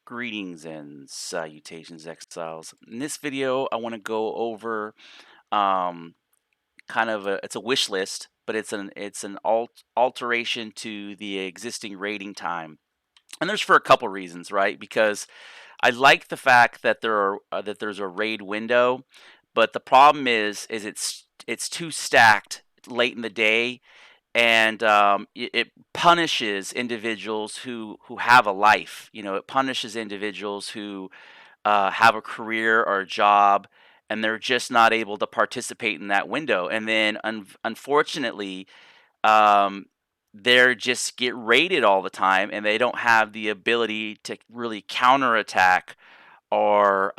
Greetings and salutations, Exiles. In this video, I want to go over um, it's a wish list, but it's an alteration to the existing rating time. And there's for a couple reasons, right? Because I like the fact that there's a raid window, but the problem is it's too stacked late in the day, and it punishes individuals who have a life. It punishes individuals who have a career or a job, and they're just not able to participate in that window. And then, unfortunately, um, they're just get raided all the time, and they don't have the ability to really counterattack or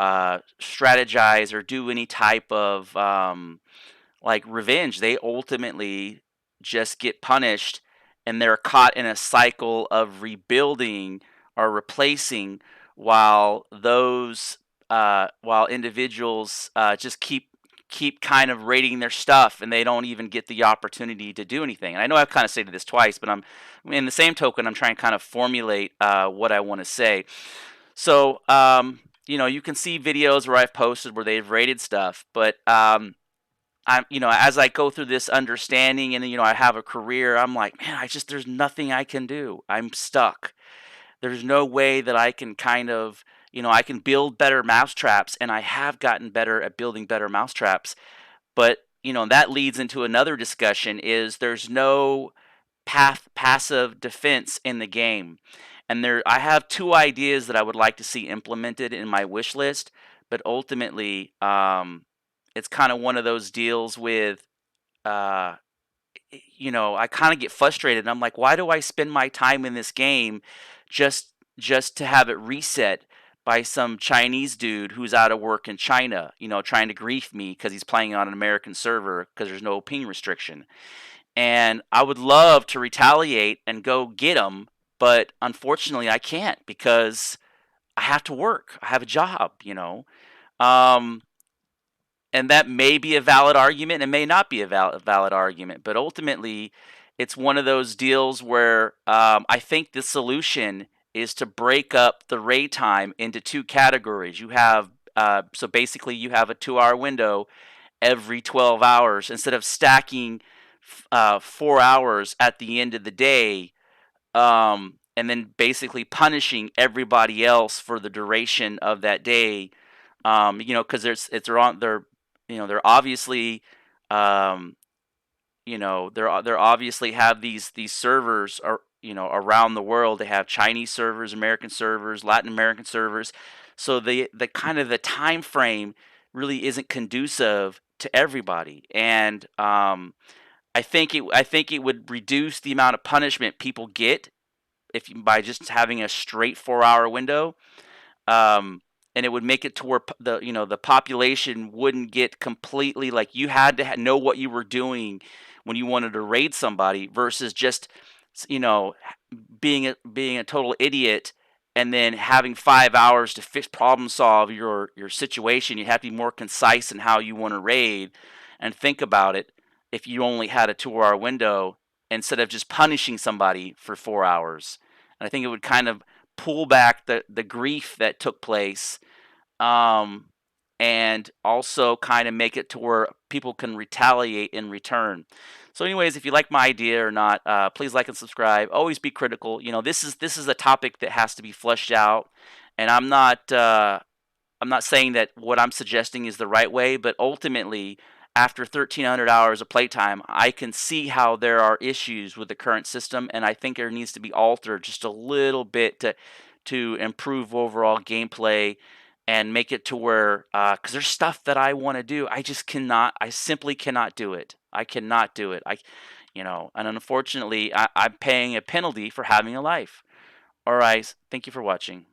strategize or do any type of like revenge. They ultimately just get punished, and they're caught in a cycle of rebuilding or replacing, while individuals just keep kind of raiding their stuff, and they don't even get the opportunity to do anything. And I know I've kind of stated this twice, but I'm in the same token, I'm trying to kind of formulate what I want to say. So you can see videos where I've posted where they've rated stuff, but as I go through this understanding, and I have a career, I'm like, man, there's nothing I can do. I'm stuck. There's no way that I can I can build better mousetraps, and I have gotten better at building better mousetraps. But, that leads into another discussion is there's no passive defense in the game. And I have two ideas that I would like to see implemented in my wish list, but ultimately, it's kind of one of those deals with, uh, I kind of get frustrated. And I'm like, why do I spend my time in this game just just to have it reset by some Chinese dude who's out of work in China, trying to grief me because he's playing on an American server because there's no ping restriction. And I would love to retaliate and go get him, but unfortunately I can't because I have to work. I have a job. Um, and that may be a valid argument and may not be a valid argument, but ultimately it's one of those deals where I think the solution is to break up the raid time into two categories. So basically you have a 2-hour window every 12 hours instead of stacking 4 hours at the end of the day, and then basically punishing everybody else for the duration of that day. Because they're obviously, um, they're obviously have these servers around the world. They have Chinese servers, American servers, Latin American servers. So the kind of the time frame really isn't conducive to everybody, and I think it would reduce the amount of punishment people get by just having a straight 4-hour window. um, and it would make it to where the population wouldn't get completely, like, you had to know what you were doing when you wanted to raid somebody versus just you know being a total idiot and then having 5 hours to fix problem solve your situation. You have to be more concise in how you want to raid and think about it if you only had a 2-hour window instead of just punishing somebody for 4 hours. And I think it would kind of pull back the grief that took place, um, and also kind of make it to where people can retaliate in return. So, anyways, if you like my idea or not, please like and subscribe. Always be critical. This is a topic that has to be fleshed out, and I'm not saying that what I'm suggesting is the right way, but ultimately, after 1,300 hours of playtime, I can see how there are issues with the current system, and I think there needs to be altered just a little bit to improve overall gameplay and make it to where, because there's stuff that I want to do, I just cannot. I simply cannot do it. I cannot do it. And unfortunately, I'm paying a penalty for having a life. All right. Thank you for watching.